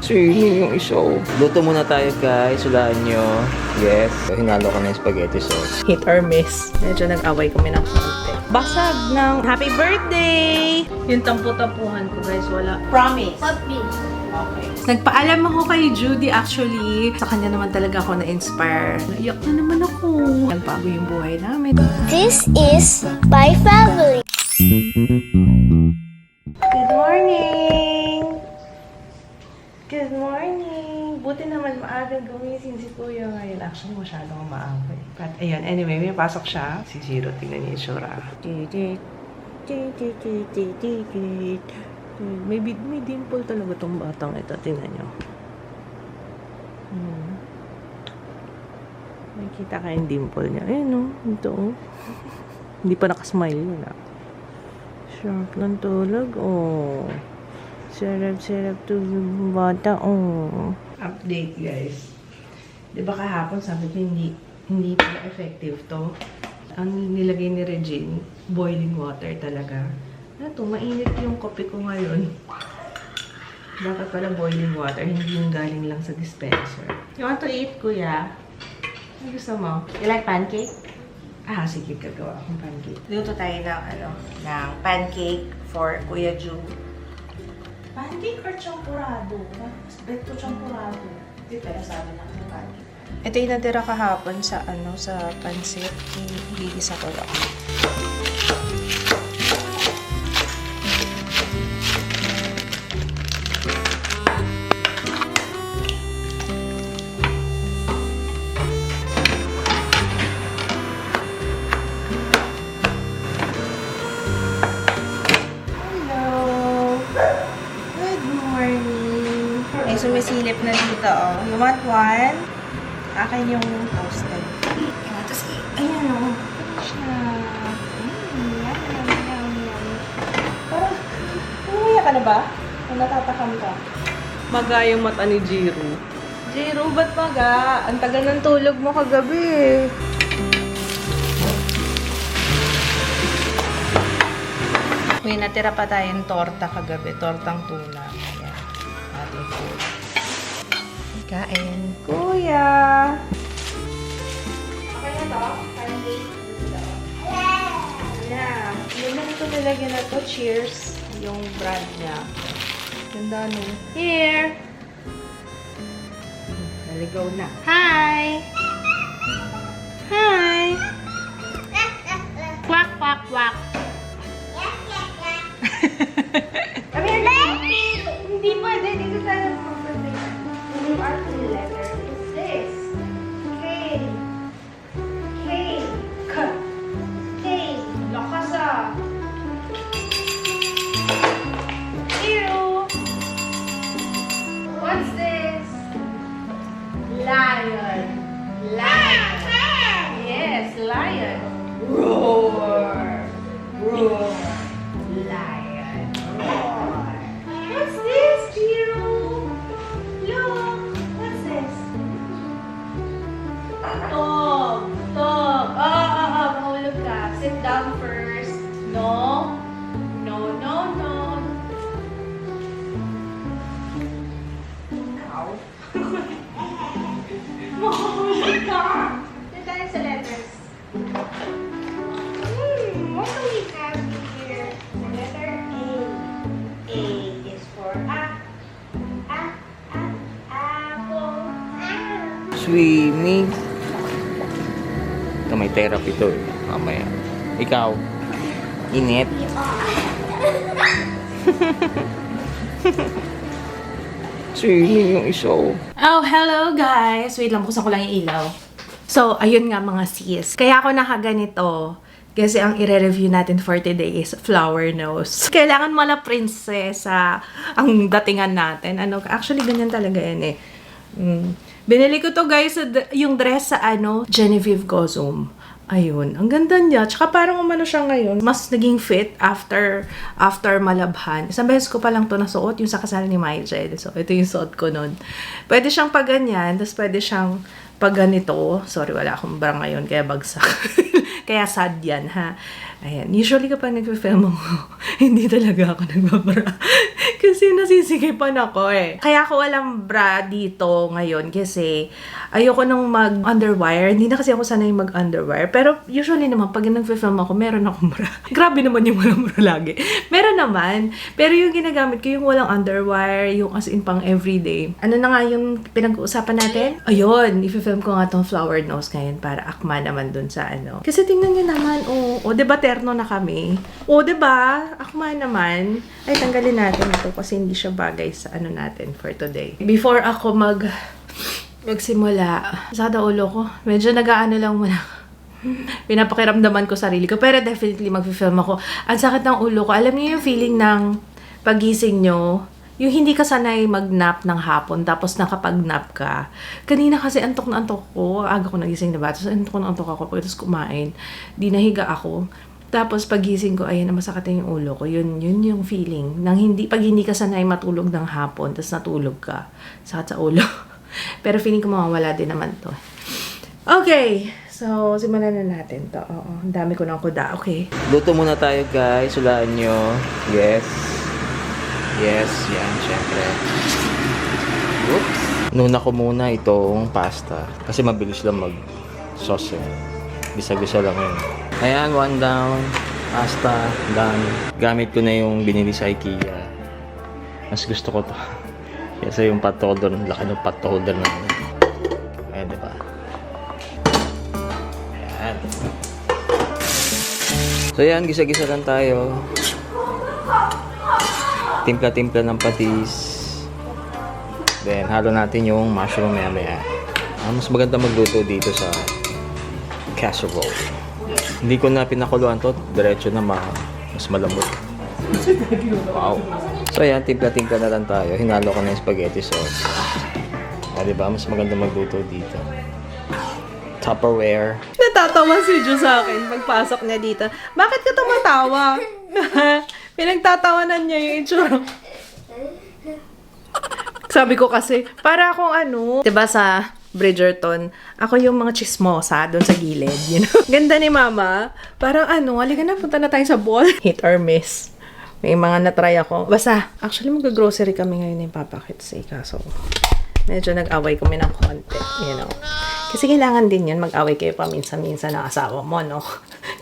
Sino yung isa? Luto muna tayo guys. Sulaan nyo. Yes. Hinalo ko na yung spaghetti sauce. Hit or miss. Medyo nag-away kami ng konti. Basag ng happy birthday! Yung tampu-tampuhan ko guys, wala. Promise. Puppy. Okay. Nagpaalam ako kay Judy actually. Sa kanya naman talaga ako na-inspire. Naiyak na naman ako. Nagbago yung buhay namin. This is my family. Good morning! Good morning! Buti naman maagang gumising si Kuya ngayon. Actually, masyadong maaga. But ayun, anyway, may pasok siya. Si Zero, tingnan niya yung sura. May dimple talaga tong batang ito. Tingnan niyo. Makikita ka yung dimple niya. Ayun o, ito o. Hindi pa nakasmile yun ah. Sharp lang tulog, oh. Sarap-sarap tulog ng bata, oh. Update, guys. Diba kahapon sabi ko hindi pala effective to. Ang nilagay ni Regine, boiling water talaga. Ano to, mainit yung kopi ko ngayon. Dapat pala boiling water, hindi yung galing lang sa dispenser. You want to eat, Kuya? Ano gusto mo? You like pancake? Ah, sige, gagawa akong pancake. Luto tayo ng pancake for Kuya Ju. Pancake or champurado? Mas bet ko champurado. Hindi pala sabi na ng pancake. Ito yung natira kahapon sa sa pancit. Igigisa ko lang. Sumisilip na dito, oh. You want one? Akin yung toasted. Tapos, ayan, oh. Siya. Parang, umuya ka na ba? O natatakam ka? Maga yung mata ni Jiro. Jiro, ba't maga? Ang tagal ng tulog mo kagabi. May natira pa tayong torta kagabi. Tortang tuna. Ayan. Ating food. Kain. Kuya! Okay na to? Pancake? Wala. Hindi na ito nilagyan na to. Cheers. Yung brand niya. Ganda no. Here! Naligaw na. Hi! Hi! Quack, quack, quack. Hindi pwede. Dito tayo pwede. Yung article letter is this. K. K. K. K. Lakas ah. Zero. What's this? Lion. Lion. Yes, lion. Roar. Roar. Lion. Roar. What's this, Jiro? Look. What's this? Dog. Dog. Mahulog ka. Sit down first. No. No, no, no. Ow. Mahulog ka. Sit tayo sa letters. What do we have here? The letter A. A is for apple. Swimming. Ito may therapy to eh. Mamaya. Ikaw. Init. Swimming yung isa. Oh, hello guys! Wait lang, buksan ko lang yung ilaw. So, ayun nga mga sis. Kaya ako nakaganito. Kasi ang i-review natin for today is flower nose. Kailangan mala prinsesa ang datingan natin. Actually, ganyan talaga yan eh. Binili ko to guys, yung dress sa Genevieve Gozum. Ayun, ang ganda niya. Tsaka parang umano siya ngayon. Mas naging fit after malabhan. Isang beses ko pa lang to nasuot, yung sa kasal ni Michael. So, ito yung suot ko nun. Pwede siyang pag ganyan, tapos pwede siyang pag ganito. Sorry, wala akong bra ngayon, kaya bagsak. Kaya sad yan, ha? Ayan. Usually kapag nag-film ako, hindi talaga ako nagbabara. Kasi nasisigipan ako eh. Kaya ako walang bra dito ngayon kasi ayoko nang mag-underwire. Hindi na kasi ako sanay mag-underwire. Pero usually naman, pag nag-film ako, meron akong bra. Grabe naman yung walang bra lagi. Meron naman. Pero yung ginagamit ko, yung walang underwire, yung as in pang everyday. Ano na nga yung pinag-uusapan natin? Ayun, i-film ko nga tong flower nose ngayon para akma naman dun sa ano. Kasi tingnan nyo naman, diba terno na kami? Diba? Akma naman. Ay, tanggalin natin ito kasi hindi siya bagay sa ano natin for today. Before ako magsimula, sada ulo ko. Medyo nag-aano lang muna. Pinapakiramdaman ko sarili ko. Pero definitely mag-film ako. Ang sakit ng ulo ko. Alam niyo yung feeling ng pagising nyo, yung hindi ka sanay mag-nap ng hapon, tapos nakapag-nap ka. Kanina kasi antok na antok ko. Aga ko nagising na ba? Tapos antok na antok ako. Pagkatapos kumain, di nahiga ako. Tapos pagising ko, ayun na masakit yung ulo ko. Yun yung feeling. Pag hindi ka sanay matulog ng hapon, tapos natulog ka, sakit sa ulo. Pero feeling ko mawawala din naman to. Okay. So, simulan na natin to. Oo, ang dami ko ng kuda. Okay. Luto muna tayo guys. Hulaan nyo. Yes. Yes, yan, syempre. Oops. Nuna ko muna itong pasta. Kasi mabilis lang mag-sauce eh. Bisa-bisa lang yun. Ayan, 1 down. Pasta, done. Gamit ko na yung binili sa IKEA. Mas gusto ko to. Kasi yung pot holder, laki ng pot holder na ano. Ayan, diba? Ayan. So yan, gisa-gisa lang tayo. Timpla-timpla ng patis. Then, halo natin yung mushroom maya-maya. Mas maganda magluto dito sa casserole. Hindi ko na pinakuluan to. Diretso na mas malambot. Wow. So yan, timpla-timpla na lang tayo. Hinalo ko na yung spaghetti sauce. Diba? Mas maganda magluto dito. Tupperware. Natatawa si Jo sa akin pagpasok niya dito. Bakit ka tumatawa? Pinagtatawanan niya yung itsura. Sabi ko kasi, para akong diba sa Bridgerton, ako yung mga chismosa doon sa gilid, you know? Ganda ni Mama. Parang halika na, punta na tayo sa mall. Hit or miss. May mga natry ako. Basta, actually mag-grocery kami ngayon ni Papa Kitsy. Kaso, medyo nag-away kami ng konti, you know? Kasi kailangan din yun, mag-away kayo paminsan-minsan ng asawa mo, no?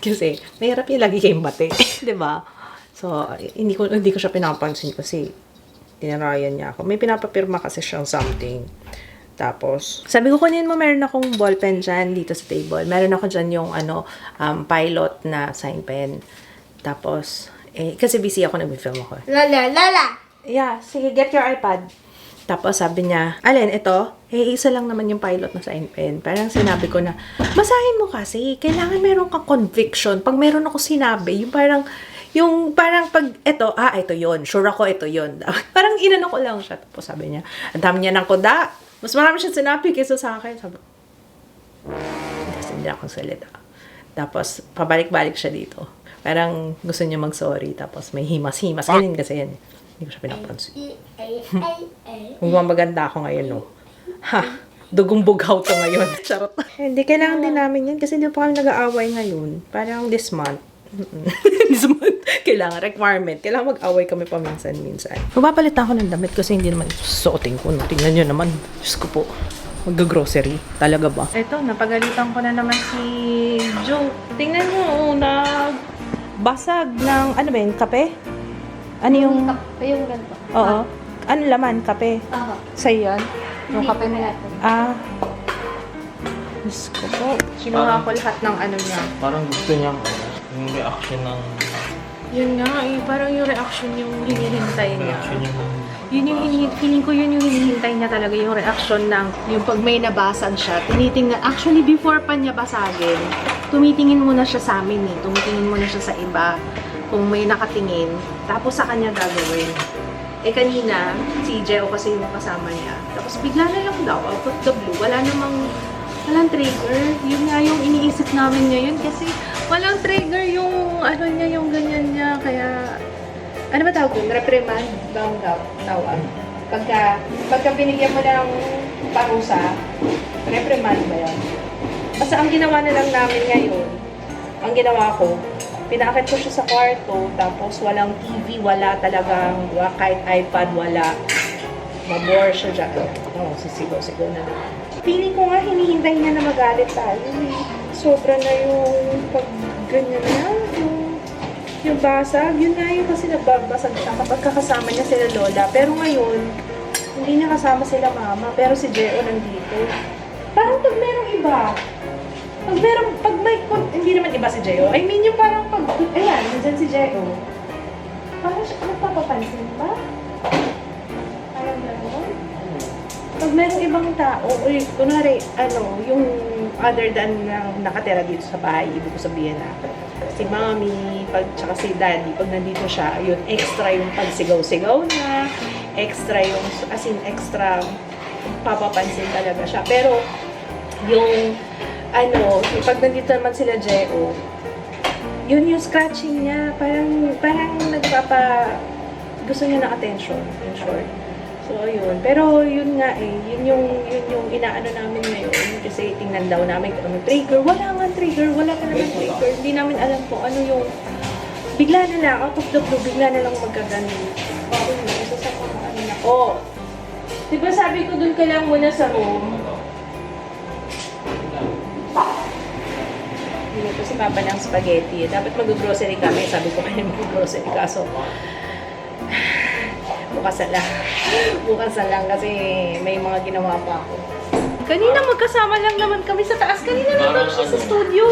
Kasi, mahirap yung lagi kayong bati. Diba? So, hindi ko siya pinapansin kasi tinarayan niya ako. May pinapapirma kasi siyang something. Tapos, sabi ko, kunin mo, meron akong ballpen dyan dito sa table. Meron ako dyan yung pilot na sign pen. Tapos, kasi busy ako, nag-film ako. Lala. Yeah, sige, get your iPad. Tapos sabi niya, alin, ito? Isa lang naman yung pilot na sign pen. Parang sinabi ko na, basahin mo kasi, kailangan meron kang conviction. Pag meron ako sinabi, yung parang pag ito yun. Sure ako, ito yun. Parang inano ko lang siya. Tapos sabi niya, ang dami niya ng kuda. Mas marami siya sinabi kaysa sa akin. Sabi, hindi akong salita. Tapos, pabalik-balik siya dito. Parang gusto niya mag-sorry. Tapos may himas-himas. Ganyan kasi yan. Hindi ko siya pinapansin. Maganda ako ngayon, no? Ha! Dugong bughaw to ngayon. Charot. Hindi, kailangan din namin yan kasi hindi pa kami nag-aaway ngayon. Parang this month. This month. Kailangan, requirement. Kailangan mag-away kami paminsan-minsan. Mapapalit ako ng damit kasi hindi naman suotin ko. Tingnan nyo naman. Diyos ko po. Mag-grocery. Talaga ba? Ito, napagalitan ko na naman si Joe. Tingnan nyo, nagbasag ng, ano ba yun, kape? Ano yung... Yung ganito. Oo. Ano laman? Kape? Oo. Sa'yo yan? Yung kape na natin. Diyos ko po. Kinuha ko lahat ng ano niya. Parang gusto niya yung reaction ng... Yun nga parang yung reaction yung hinihintay niya. Reaction yung... Yun yung feeling ko yun yung hinihintay niya talaga, yung reaction ng, yung pag may nabasag siya, tinitingnan, actually before pa niya basagin, tumitingin muna siya sa amin tumitingin muna siya sa iba, kung may nakatingin, tapos sa kanya gagawin. Kanina, si Jeo kasi yung kasama niya, tapos bigla na lang daw, out of the blue, walang trigger. Yun nga yung iniisip namin ngayon kasi walang trigger yung ano niya, yung ganyan niya. Kaya, ano ba tawag yun? Reprimand? Bang tawag? Pagka binigyan mo ng parusa, reprimand ba yan? Basta ang ginawa na lang namin ngayon, ang ginawa ko, Pinakit ko siya sa kwarto, tapos walang TV, wala talagang, kahit iPad, wala. Mabore siya dyan. Sisigaw-sigaw na naman. Feeling ko nga, hinihintay niya na magalit tayo. Sobra na yung pag ganyan na, yung basag. Yun nga yung kasi nagbabasag siya kapag kakasama niya sila lola. Pero ngayon, hindi niya kasama sila mama. Pero si Jeo nandito. Parang pag merong iba, hindi naman iba si Jeo. I mean, yung parang ayan, nandyan si Jeo. Parang siya, nagpapapansin ba? Parang gano'n. Pag merong ibang tao, kunwari, yung other than na nakatira dito sa bahay, ibig ko sabihin na, si mommy, tsaka si daddy, pag nandito siya, yun, extra yung pagsigaw-sigaw na, extra yung, extra papapansin talaga siya. Pero, yung pag nandito naman sila Jeo, yun yung scratching niya, parang gusto niya ng attention, in short. So, yun. Pero, yun nga yun yung inaano namin ngayon, kasi tingnan daw namin kung ano trigger. Wala nga trigger, wala talagang trigger. Hindi namin alam kung ano yung, bigla na lang, out of the blue, bigla na lang magkaganon. Isa sa mga na. Diba sabi ko dun ka lang muna sa room, hindi ko si Papa ng spaghetti. Dapat mag-grocery kami. Sabi ko kayo mag-grocery ka. So, bukas na lang kasi may mga ginawa pa ako. Kanina magkasama lang naman kami sa taas. Kanina naman siya sa studio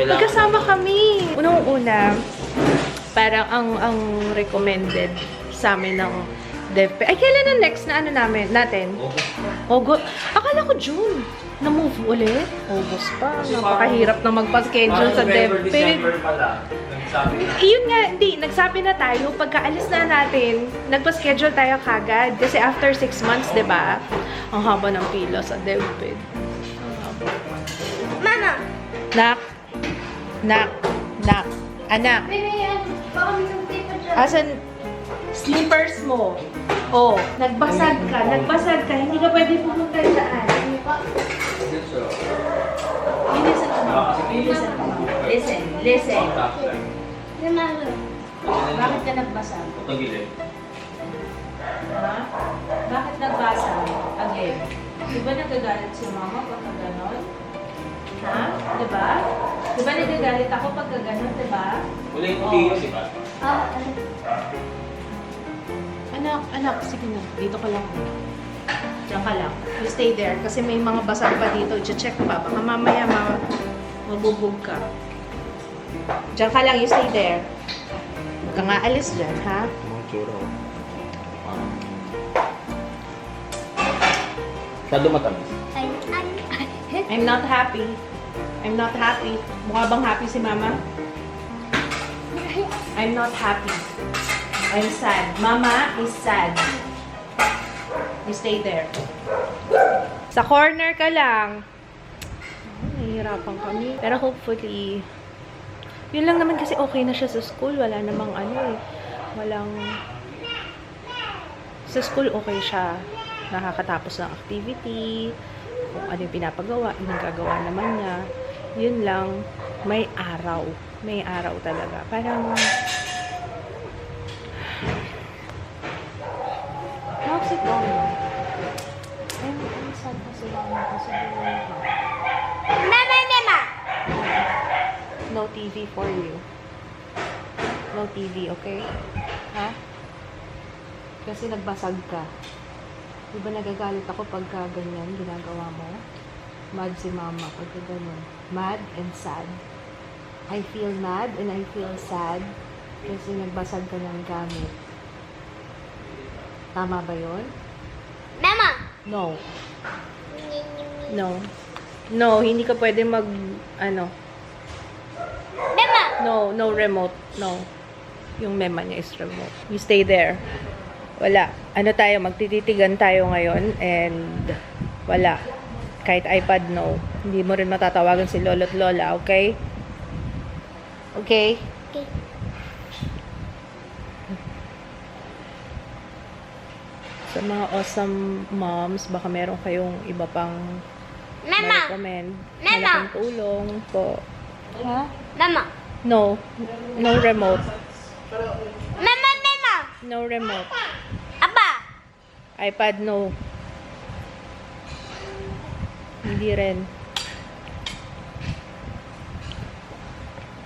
Magkasama kami. Unang-una, parang ang recommended sa amin ng DepEd. Ay, kailan ang next na natin? August. Akala ko June. Na-move ulit? August pa. Napakahirap na magpa-schedule sa DepEd. Yun nga, nagsabi na tayo, pagkaalis na natin, nagpa-schedule tayo kagad. Kasi after 6 months, di ba? Ang haba ng pila sa DepEd. Mama! Nak. Anak. Baka may paper dyan. Asan slippers mo? Nagbasag ka. Hindi ka pwede pumunta dyan. Listen. Mama. Bakit ka nagbasag? Ha? Bakit nagbasag? Again. Di ba nagagalit si mama pagka ganon? Ha? Di ba? Di ba nagagalit ako pagka ganon, di ba? Wala yung video, di ba? Anak, sige na. Dito ka lang. Diyan ka lang. You stay there. Kasi may mga basag pa dito. I-check pa. Baka mamaya mabubog ka. Diyan ka lang. You stay there. Huwag ka nga alis dyan, ha? Mga tsura. Masyado matamis. I'm not happy. Mukha bang happy si mama? I'm not happy. I'm sad. Mama is sad. You stay there. Sa corner ka lang. Nahihirapan kami. Pero hopefully, yun lang naman kasi okay na siya sa school. Wala namang walang... Sa school okay siya. Nakakatapos ng activity. Kung ano yung pinapagawa, yung gagawa naman niya. Yun lang, may araw. May araw talaga. Parang... How's it going? I'm sad kasi kasi Mama! no TV for you. No TV, okay? Ha? Kasi nagbasag ka. Di ba nagagalit ako pagka ganyan ginagawa mo? Mad si mama pagka ganyan. Mad and sad. I feel mad and I feel sad kasi nagbasag ka ng gamit. Tama ba yun? Mama! No. No, hindi ka pwede Mama! No remote. No. Yung mema niya is remote. You stay there. Wala. Magtititigan tayo ngayon and wala. Kahit iPad, no. Hindi mo rin matatawagan si lolo't lola, okay? Okay? Okay. Sa mga awesome moms, baka meron kayong iba pang Mama! recommend. Mama! Malaking tulong po. Ha? Mama! No. No remote. Mama, mama. No remote. Aba. iPad, no. Hindi rin.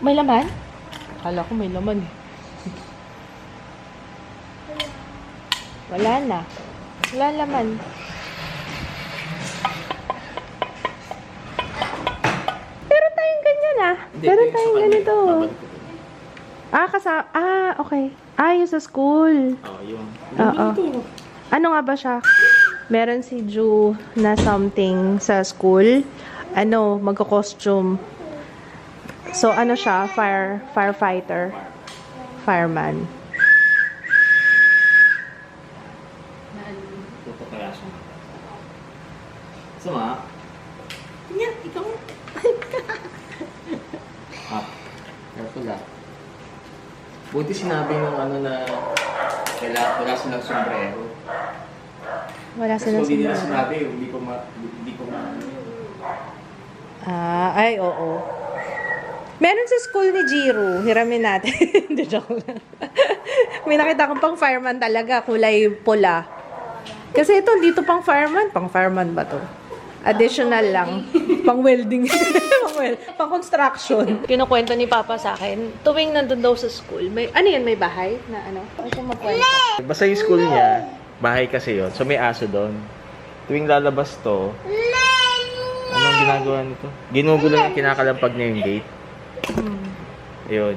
May laman? Akala ko may laman. Wala na. Wala laman. Pero tayong ganyan ah. Pero tayong ganito. Okay. Yung sa school. Yung. Oo. Ano nga ba siya? Meron si Ju na something sa school. Magko-costume. So, siya? Firefighter. Fireman. Tutok kaya siya. Sama? Yan, ikaw. Careful ah. Buti sinabi ng na wala silang sombrero. Wala Kasi sila kung hindi nila sa sinabi, hindi ko ma... oo. Meron sa school ni Jiro. Hiramin natin. Hindi, joke lang. May nakita kong pang fireman talaga. Kulay pula. Kasi ito, dito pang fireman. Pang fireman ba to? Additional lang. Pang welding. Pang construction. Kinukwento ni Papa sa akin, tuwing nandun daw sa school, may bahay na Ano siya magkwento? Basta yung school niya, bahay kasi yon. So may aso doon. Tuwing lalabas to, anong ginagawa nito? Ginugulo niya, kinakalampag niya yung gate. Yun.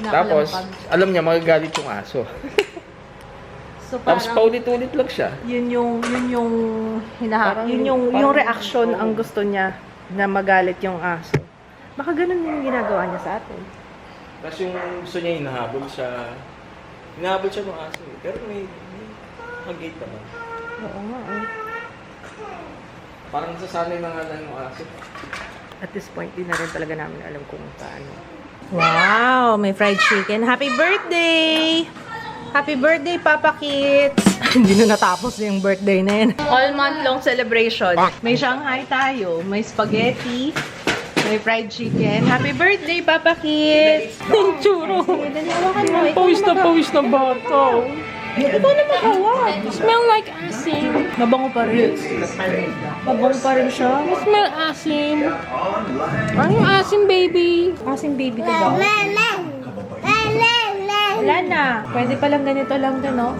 Tapos, alam niya, magagalit yung aso. So, Tapos paulit-ulit lang siya. yun yung Parang- yung parang- reaction ang gusto niya na magalit yung aso. Baka ganun yung ginagawa niya sa atin. Tapos yung gusto niya, hinahabol siya. Hinahabol siya ng aso eh. Pero may mag-gate naman. Oo nga eh. Parang nasasanay na nga lang yung aso. At this point, di na rin talaga namin alam kung paano. Wow! May fried chicken. Happy birthday! Happy birthday, Papa Kits! Hindi na natapos yung birthday na yun. All month long celebration. May Shanghai tayo. May spaghetti. May fried chicken. Happy birthday, Papa Kits! Yung churro! Pawis na bata. Ikaw na makawag. Smell like asim. Mabango pa rin. Mabango pa rin siya. Smell asim. Ano yung asim, baby? Kasing baby ka daw. Wala na. Pwede palang ganito lang din, no?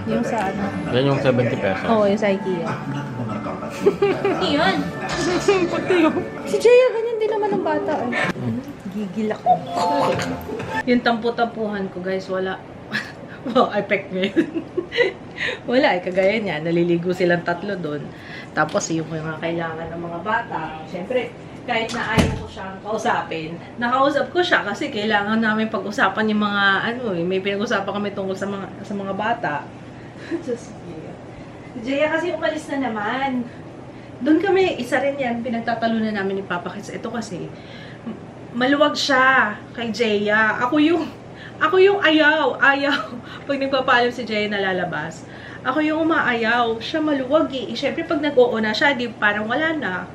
Yung sa Yan yung 70 pesos. Oo, yung sa IKEA. Yun. Si Jaya, ganyan din naman ng bata. Gigil ako. Yung tampu-tampuhan ko, guys, wala. Wow, effect ngayon. Wala, kagaya niya. Naliligo silang tatlo doon. Tapos yung mga kailangan ng mga bata. Siyempre, kahit na ayaw ko siyang kausapin, nakausap ko siya kasi kailangan namin pag-usapan yung mga, may pinag-usapan kami tungkol sa mga bata. Just, Jaya kasi umalis na naman. Doon kami, isa rin yan, pinagtatalunan namin ni Papa Kits. Ito kasi, maluwag siya kay Jaya. Ako yung ayaw. Pag nagpapaalam si Jaya na lalabas, ako yung umaayaw. Siya maluwag eh. Siyempre, pag nag-oo na siya, di parang wala na,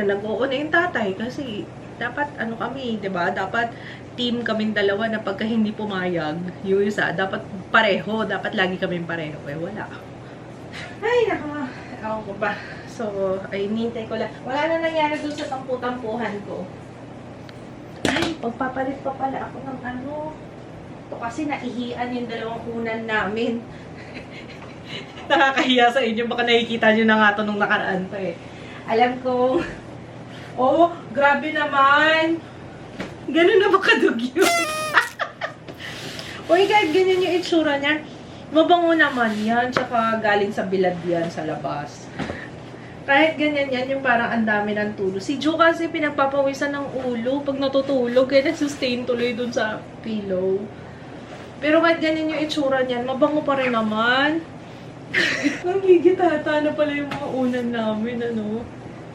nag-oo na yung tatay. Kasi, dapat, kami, di ba? Dapat, team kaming dalawa na pagka hindi pumayag, yung isa, dapat pareho. Dapat lagi kaming pareho. Eh, wala. Ay, ako ko ba? So, ay, nintay ko lang. Wala na nangyari dun sa tampu-tampuhan ko. Ay, pagpapalit pa pala ako ng Ito kasi naihian yung dalawang unan namin. Nakakahiya sa inyo. Baka nakikita nyo na nga ito nung nakaraan pa eh. Alam ko. Oh, grabe naman. Ganun na ba kadug yun? Uy, kahit ganyan yung itsura niya. Mabango naman yan. Tsaka galing sa bilad yan sa labas. Kahit ganyan yan, yung parang ang dami ng tulo. Si Ju kasi pinagpapawisan ng ulo pag natutulog. Kaya nagsustain tuloy dun sa pillow. Pero kahit ganyan yung itsura niyan, mabango pa rin naman. Nagigitata na pala yung mga unan namin,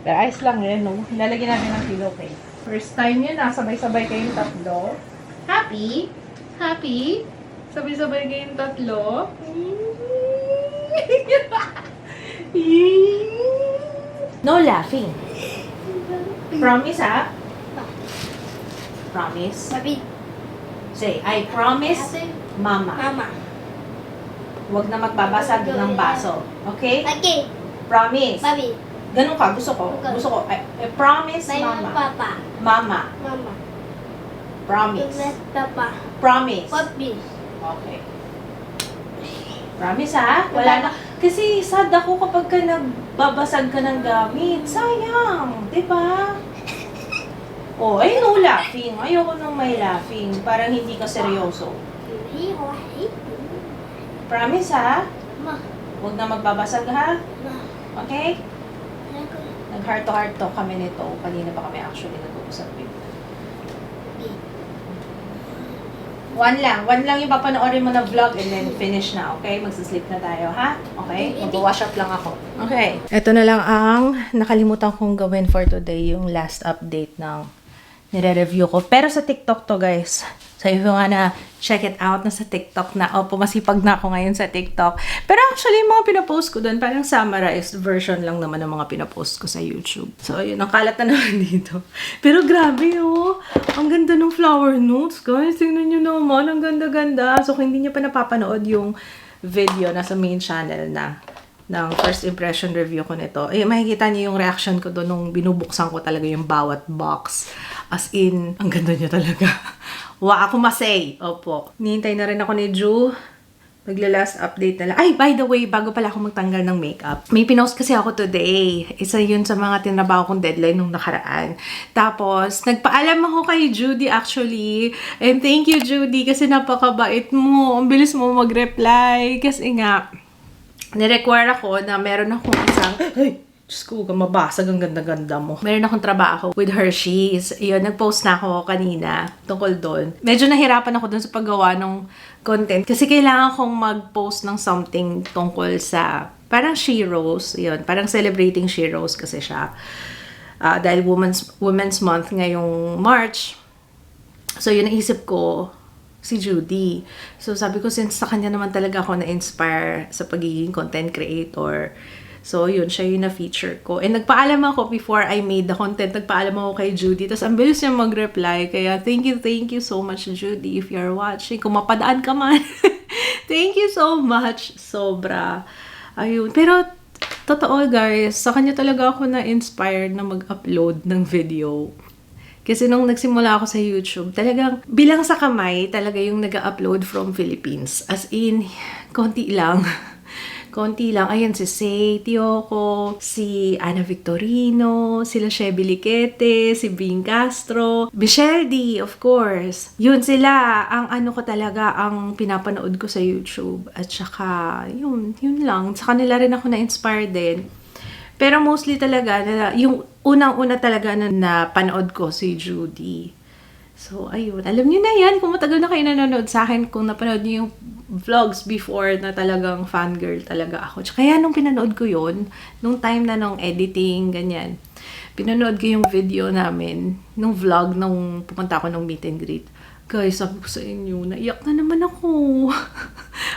Pero ayos lang yun, Lalagyan natin ng pillowcase. First time yun, sabay-sabay kayong tatlo. Happy? Happy? Sabay-sabay kayong tatlo. No laughing. Promise, ha? Promise? Babi. Say, I promise, Mama. Mama. Huwag na magbabasag ng baso. Okay? Okay. Promise. Babi. Ganun ka, gusto ko. Gusto ko. I promise, Mama. Papa. Mama. Mama. Promise. Papa. Promise. Papi. Okay. Promise ha? Wala na. Kasi sad ako kapag ka nagbabasag ka ng gamit. Sayang. Diba? Oh, ay no laughing. Ayoko nung may laughing. Parang hindi ka seryoso. Promise ha? Ma. Huwag na magbabasag ha? Ma. Okay? Nag-heart to heart talk kami nito. Kanina pa kami actually nag-uusap yun. One lang yung papanoorin mo na vlog and then finish na, okay? Magsasleep na tayo, ha? Okay? Mag-wash up lang ako. Okay. Ito na lang ang nakalimutan kong gawin for today, yung last update ng nire-review ko. Pero sa TikTok to, guys. So, if you wanna check it out, nasa TikTok na. Opo, masipag na ako ngayon sa TikTok. Pero actually, yung mga pinapost ko doon, parang summarized version lang naman ng mga pinapost ko sa YouTube. So, yun, ang kalat na naman dito. Pero grabe, oh. Ang ganda ng flower notes, guys. Tingnan nyo naman, ang ganda-ganda. So, kung hindi nyo pa napapanood yung video nasa main channel na ng first impression review ko nito, eh, makikita niyo yung reaction ko doon nung binubuksan ko talaga yung bawat box. As in, ang ganda niya talaga. Wa ako masay. Opo. Nihintay na rin ako ni Ju. Magla-last update na lang. Ay, by the way, bago pala ako magtanggal ng makeup, may pinost kasi ako today. Isa yun sa mga tinabaho kong deadline nung nakaraan. Tapos, nagpaalam ako kay Judy actually. And thank you, Judy, kasi napakabait mo. Ang bilis mo mag-reply. Kasi nga, nirequire ako na meron akong isang... Ay! Diyos ko, mabasag ang ganda-ganda mo. Meron akong trabaho with Hershey's. Yun, nag-post na ako kanina tungkol doon. Medyo nahirapan ako doon sa paggawa ng content. Kasi kailangan kong mag-post ng something tungkol sa parang Sheroes. Yun, parang celebrating Sheroes kasi siya. Dahil Women's Month ngayong March. So, yun naisip ko, si Judy. So, sabi ko, since sa kanya naman talaga ako na-inspire sa pagiging content creator, so, yun, siya yung na-feature ko. And nagpaalam ako before I made the content. Nagpaalam ako kay Judy. Tapos, ang bilis niya mag-reply. Kaya, thank you so much, Judy, if you're watching. Kung mapadaan ka man. Thank you so much. Sobra. Ayun. Pero, totoo, guys, sa kanya talaga ako na-inspired na mag-upload ng video. Kasi nung nagsimula ako sa YouTube, talagang bilang sa kamay, talaga yung nag-upload from Philippines. As in, konti lang. Konti lang. Ayan, si Say Tioco, si Ana Victorino, sila Sheby Liquete, si Bing Castro, Michelle D, of course. Yun sila, ang ano ko talaga, ang pinapanood ko sa YouTube. At saka, yun lang. Sa kanila rin ako na-inspire din. Pero mostly talaga, yung unang-una talaga na napanood ko si Judy. So, ayun. Alam niyo na yan, kung matagal na kayo nanonood sa akin, kung napanood niyo yung vlogs before na talagang fangirl talaga ako. Kaya nung pinanood ko yun, nung time na nung editing, ganyan, pinanood ko yung video namin, nung vlog, nung pupunta ako nung meet and greet. Guys, sabi ko sa inyo, naiyak na naman ako.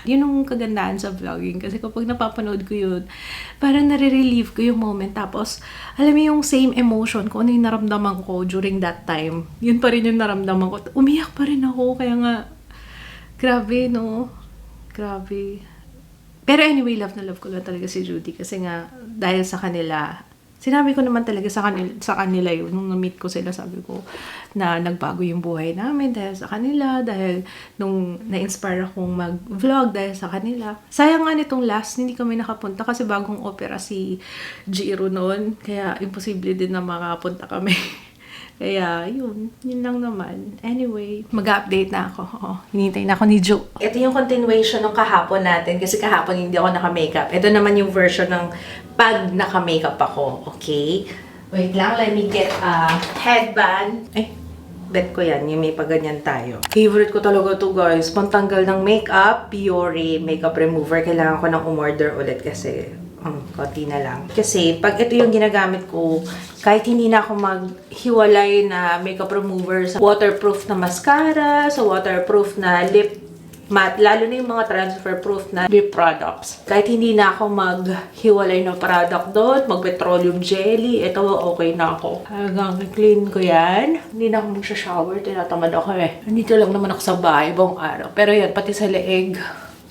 Yun ang kagandahan sa vlogging. Kasi kapag napapanood ko yun, parang nare-relieve ko yung moment. Tapos, alam mo yung same emotion, kung ano yung naramdaman ko during that time, yun pa rin yung naramdaman ko. Umiyak pa rin ako. Kaya nga, grabe, no? Grabe. Pero anyway, love na love ko lang talaga si Judy. Kasi nga, dahil sa kanila, sinabi ko naman talaga sa kanila yun. Nung na-meet ko sila, sabi ko na nagbago yung buhay namin dahil sa kanila. Dahil nung na-inspire akong mag-vlog dahil sa kanila. Sayang nga nitong last, hindi kami nakapunta kasi bagong opera si Jiro noon. Kaya imposible din na makapunta kami. Kaya, yun lang naman. Anyway, mag-update na ako. Hinintay na ako ni Jo. Ito yung continuation ng kahapon natin kasi kahapon hindi ako naka-makeup. Ito naman yung version ng pag naka-makeup ako. Okay? Wait lang, let me get a headband. Bet ko yan, yung may paganyan tayo. Favorite ko talaga to, guys. Pantanggal ng makeup, Biore makeup remover. Kailangan ko nang umorder ulit kasi konti na lang. Kasi, pag ito yung ginagamit ko, kahit hindi na ako maghiwalay na makeup remover sa waterproof na mascara, sa waterproof na lip matte, lalo na yung mga transfer-proof na lip products. Kahit hindi na ako maghiwalay ng product doon, mag-petroleum jelly, ito okay na ako. Hanggang clean ko yan. Hindi na ako magsha-shower, tinatamad ako eh. Nandito lang naman ako sa bahay, buong araw. Pero yan, pati sa leeg.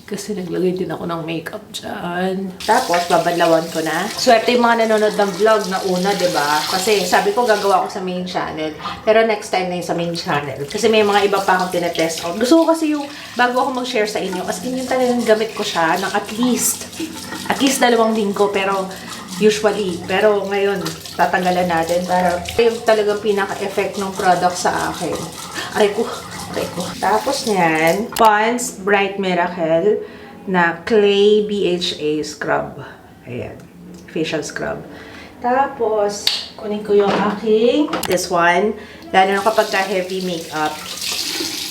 Kasi naglagay din ako ng makeup dyan. Tapos, babalawan ko na. Swerte yung mga nanonood ng vlog na una, ba diba? Kasi sabi ko gagawa ko sa main channel. Pero next time na yung sa main channel. Kasi may mga iba pa akong tinetest out. Gusto ko kasi yung bago ako mag-share sa inyo. As in yung talagang gamit ko siya ng at least 2 linggo. Pero usually. Pero ngayon, tatanggalan natin para yung talagang pinaka-effect ng product sa akin. Aray ko. Tapos niyan, Pond's Bright Miracle na Clay BHA Scrub. Ayan. Facial scrub. Tapos, kunin ko yung aking, this one. Lalo na kapag heavy makeup,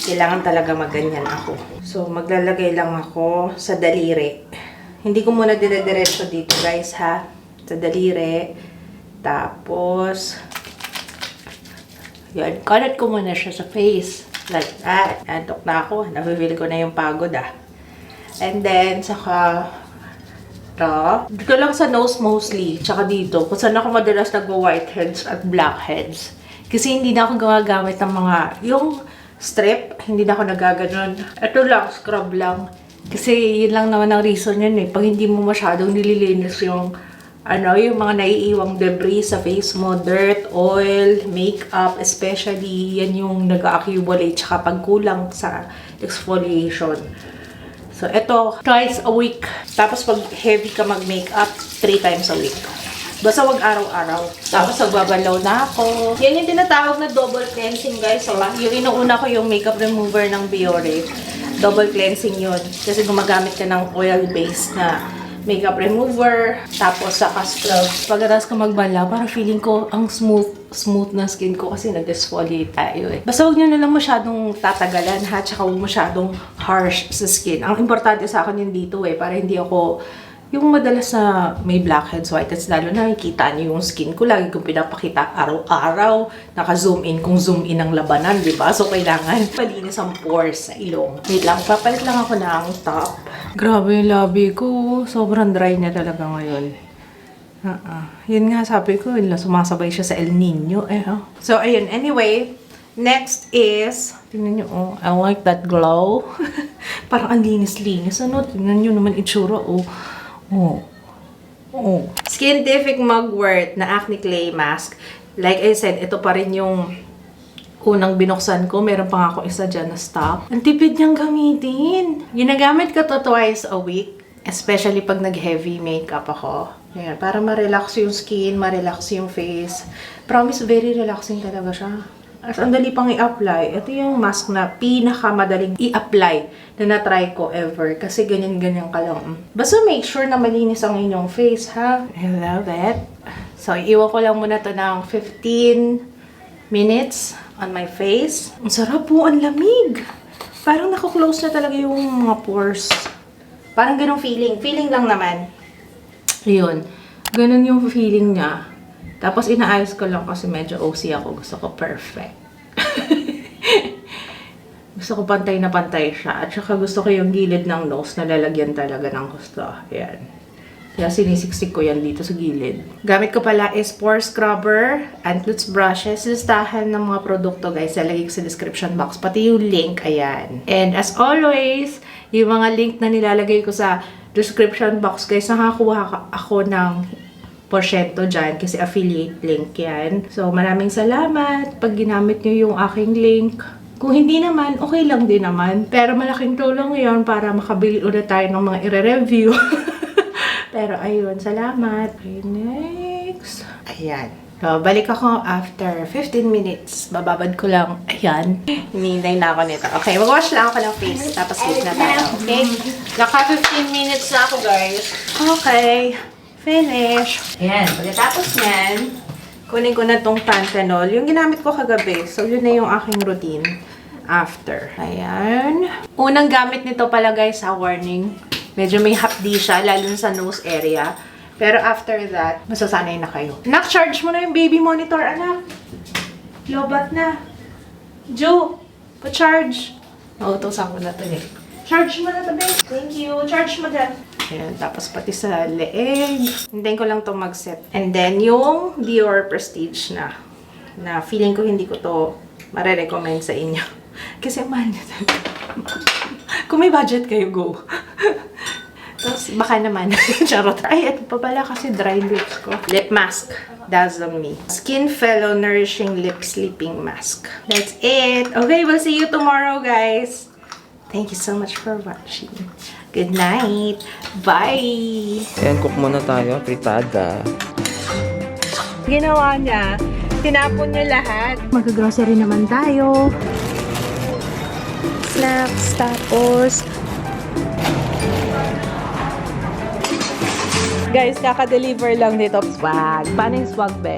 kailangan talaga maganyan ako. So, maglalagay lang ako sa daliri. Hindi ko muna dire-diretso dito, guys, ha? Sa daliri. Tapos, yun. Kalat ko muna siya sa face. Like that. Antok na ako. Nabibili ko na yung pagod And then, saka dito lang sa nose mostly. Tsaka dito. Kung saan ako madalas nagwa-whiteheads at blackheads. Kasi hindi na ako gagamit ng mga, yung strip, hindi na ako nagaganon. Ito lang, scrub lang. Kasi yun lang naman ang reason yun eh. Pag hindi mo masyadong nililinis yung yung mga naiiwang debris sa face mo, dirt, oil, makeup, especially, yan yung nag-accumulate tsaka pagkulang sa exfoliation. So, ito, twice a week. Tapos, pag heavy ka mag-makeup, 3 times a week. Basta wag araw-araw. Tapos, magbabalaw na ako. Yan yung tinatawag na double cleansing, guys. So, yung inuuna ko yung makeup remover ng Biore. Double cleansing yun. Kasi gumagamit ka ng oil-based na makeup remover, tapos saka scrub. Pagkatapos ko magbala, parang feeling ko ang smooth na skin ko kasi nag-exfoliate tayo eh. Basta huwag nyo na lang masyadong tatagalan ha, tsaka huwag masyadong harsh sa skin. Ang importante sa akin yun dito eh, para hindi ako yung madalas na may blackheads, whiteheads, lalo na nakikita niyo yung skin ko. Lagi kong pinapakita araw-araw. Naka-zoom in kung zoom in ang labanan, di ba? So, kailangan palinis ang pores sa ilong. Wait lang, papalit lang ako ng top. Grabe yung labi ko. Sobrang dry na talaga ngayon. Yun nga, sabi ko, sumasabay siya sa El Nino. So, ayun. Anyway, next is, tingnan nyo, I like that glow. Parang ang linis-linis. Tingnan nyo naman itsura, Skintific Mugwort na Acne Clay Mask. Like I said, ito pa rin yung unang binuksan ko. Meron pa nga ako isa dyan na stock. Ang tipid niyang gamitin. Ginagamit ko to twice a week. Especially pag nag-heavy makeup ako. Ayan, para ma-relax yung skin, ma-relax yung face. Promise, very relaxing talaga siya. At ang dali pang i-apply. Ito yung mask na pinakamadaling i-apply na na-try ko ever. Kasi ganyan-ganyan ka lang. Basta make sure na malinis ang inyong face, ha? I love it. So, iiwan ko lang muna to ng 15 minutes on my face. Ang sarap po, ang lamig. Parang nako-close na talaga yung mga pores. Parang ganong feeling. Feeling lang naman. Yun. Ganon yung feeling niya. Tapos, inaayos ko lang kasi medyo OC ako. Gusto ko perfect. Gusto ko pantay na pantay siya. At saka gusto ko yung gilid ng nose na lalagyan talaga ng gusto. Ayan. Kaya sinisiksik ko yan dito sa gilid. Gamit ko pala is pore scrubber, Antlitz brushes. Listahan ng mga produkto, guys. Lalagay ko sa description box. Pati yung link. Ayan. And as always, yung mga link na nilalagay ko sa description box, guys, nakakuha ako ng porsyento dyan kasi affiliate link yan. So, maraming salamat pag ginamit nyo yung aking link. Kung hindi naman, okay lang din naman. Pero malaking tulong yun para makabili ulit tayo ng mga i-review. Pero ayun, salamat. Okay, next. Ayan. So, balik ako after 15 minutes. Bababad ko lang. Ayan. Hinihintay na ako nito. Okay, mag-wash lang ako ng face. Tapos wait na tayo. Okay? Naka 15 minutes na ako, guys. Okay. Finish. Ayan. Pagkatapos yan, kunin ko na tong Panthenol. Yung ginamit ko kagabi. So, yun na yung aking routine after. Ayan. Unang gamit nito pala, guys, sa warning. Medyo may hapdi siya, lalo sa nose area. Pero after that, masasanay na kayo. Anak, charge mo na yung baby monitor, anak. Lobat na. Joe, pa-charge. Nauutosan ko na to eh. Charge mo na tabi. Thank you. Charge mo dyan. Ayan, tapos pati sa leeg. Hintayin ko lang to mag-set. And then, yung Dior Prestige na feeling ko hindi ko to marirecommend sa inyo. Kasi mahal na talaga. Kung may budget kayo, go. Tapos, baka naman. Charot. Ay, ito pa pala kasi dry lips ko. Lip mask. Dazzle Me. Skin Fellow Nourishing Lip Sleeping Mask. That's it. Okay, we'll see you tomorrow, guys. Thank you so much for watching. Good night. Bye! Ayan, cook muna tayo. Fritada. Ginawa niya, tinapon niya lahat. Mag-grocery naman tayo. Snacks, tapos... Guys, kaka-deliver lang dito. Swag. Paano yung swag, be?